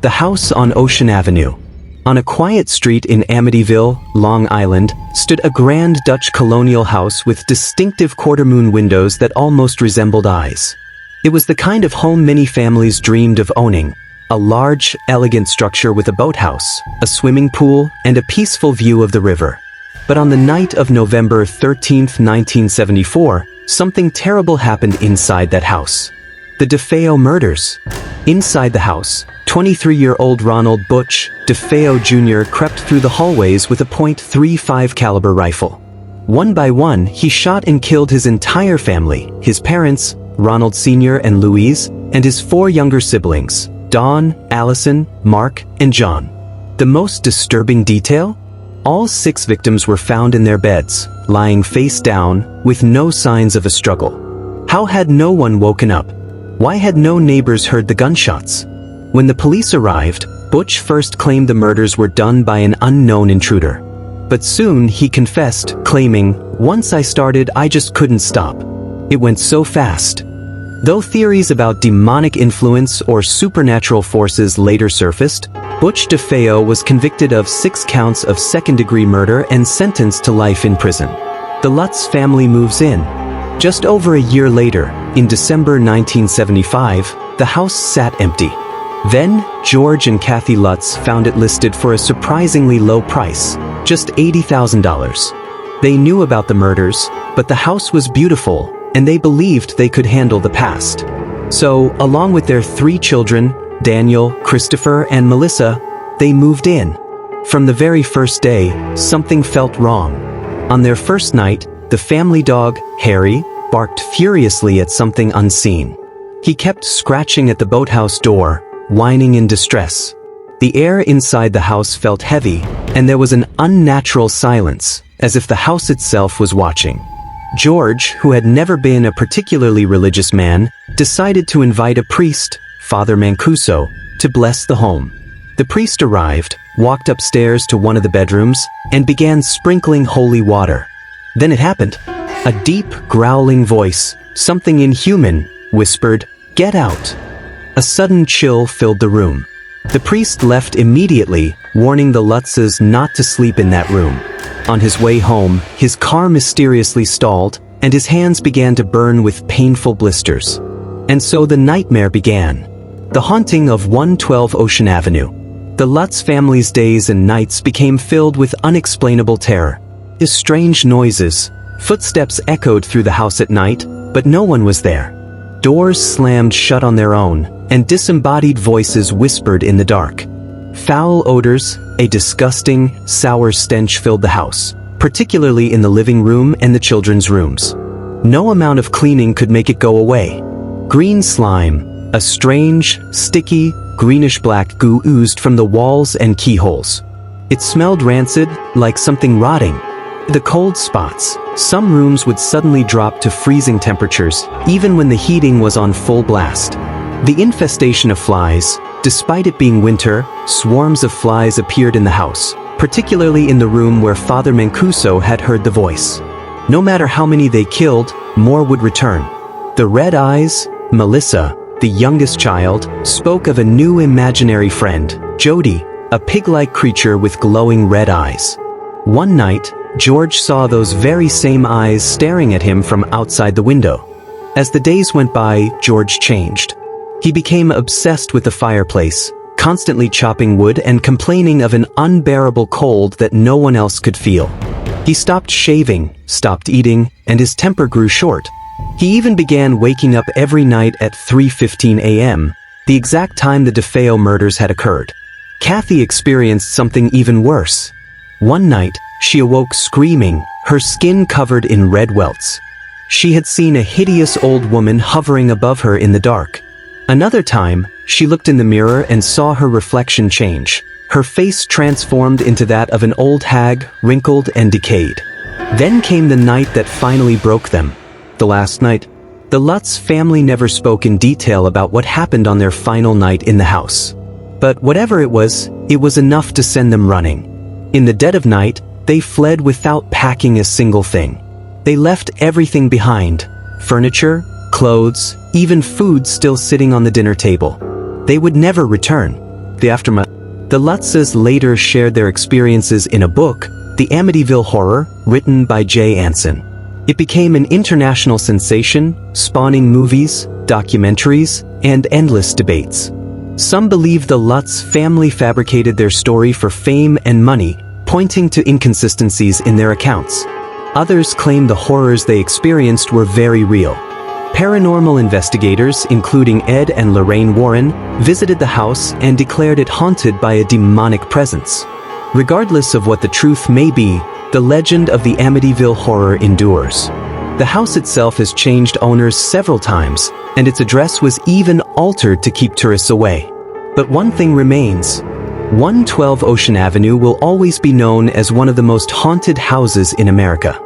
The house on Ocean Avenue. On a quiet street in Amityville, Long Island, stood a grand Dutch colonial house with distinctive quarter-moon windows that almost resembled eyes. It was the kind of home many families dreamed of owning. A large, elegant structure with a boathouse, a swimming pool, and a peaceful view of the river. But on the night of November 13, 1974, something terrible happened inside that house. The DeFeo murders. Inside the house, 23-year-old Ronald Butch DeFeo Jr. crept through the hallways with a .35 caliber rifle. One by one, he shot and killed his entire family, his parents, Ronald Sr. and Louise, and his 4 younger siblings, Dawn, Allison, Mark, and John. The most disturbing detail? All 6 victims were found in their beds, lying face down, with no signs of a struggle. How had no one woken up? Why had no neighbors heard the gunshots? When the police arrived, Butch first claimed the murders were done by an unknown intruder. But soon he confessed, claiming, "Once I started, I just couldn't stop. It went so fast." Though theories about demonic influence or supernatural forces later surfaced, Butch DeFeo was convicted of 6 counts of second-degree murder and sentenced to life in prison. The Lutz family moves in. Just over a year later, in December 1975, the house sat empty. Then, George and Kathy Lutz found it listed for a surprisingly low price, just $80,000. They knew about the murders, but the house was beautiful, and they believed they could handle the past. So, along with their 3 children, Daniel, Christopher, and Melissa, they moved in. From the very first day, something felt wrong. On their first night, the family dog, Harry, barked furiously at something unseen. He kept scratching at the boathouse door, whining in distress. The air inside the house felt heavy, and there was an unnatural silence, as if the house itself was watching. George, who had never been a particularly religious man, decided to invite a priest, Father Mancuso, to bless the home. The priest arrived, walked upstairs to one of the bedrooms, and began sprinkling holy water. Then it happened. A deep, growling voice, something inhuman, whispered, "Get out." A sudden chill filled the room. The priest left immediately, warning the Lutzes not to sleep in that room. On his way home, his car mysteriously stalled, and his hands began to burn with painful blisters. And so the nightmare began. The haunting of 112 Ocean Avenue. The Lutz family's days and nights became filled with unexplainable terror. Strange noises. Footsteps echoed through the house at night, but no one was there. Doors slammed shut on their own, and disembodied voices whispered in the dark. Foul odors, a disgusting, sour stench filled the house, particularly in the living room and the children's rooms. No amount of cleaning could make it go away. Green slime, a strange, sticky, greenish-black goo oozed from the walls and keyholes. It smelled rancid, like something rotting. The cold spots. Some rooms would suddenly drop to freezing temperatures, even when the heating was on full blast. The infestation of flies. Despite it being winter, swarms of flies appeared in the house, particularly in the room where Father Mancuso had heard the voice. No matter how many they killed, more would return. The red eyes. Melissa, the youngest child, spoke of a new imaginary friend, Jody, a pig-like creature with glowing red eyes. One night, George saw those very same eyes staring at him from outside the window. As the days went by, George changed. He became obsessed with the fireplace, constantly chopping wood and complaining of an unbearable cold that no one else could feel. He stopped shaving, stopped eating, and his temper grew short. He even began waking up every night at 3:15 a.m., the exact time the DeFeo murders had occurred. Kathy experienced something even worse. One night, she awoke screaming, her skin covered in red welts. She had seen a hideous old woman hovering above her in the dark. Another time, she looked in the mirror and saw her reflection change. Her face transformed into that of an old hag, wrinkled and decayed. Then came the night that finally broke them. The last night. The Lutz family never spoke in detail about what happened on their final night in the house. But whatever it was enough to send them running. In the dead of night, they fled without packing a single thing. They left everything behind. Furniture, clothes, even food still sitting on the dinner table. They would never return. The aftermath. The Lutzes later shared their experiences in a book, The Amityville Horror, written by Jay Anson. It became an international sensation, spawning movies, documentaries, and endless debates. Some believe the Lutz family fabricated their story for fame and money, pointing to inconsistencies in their accounts. Others claim the horrors they experienced were very real. Paranormal investigators, including Ed and Lorraine Warren, visited the house and declared it haunted by a demonic presence. Regardless of what the truth may be, the legend of the Amityville Horror endures. The house itself has changed owners several times, and its address was even altered to keep tourists away. But one thing remains. 112 Ocean Avenue will always be known as one of the most haunted houses in America.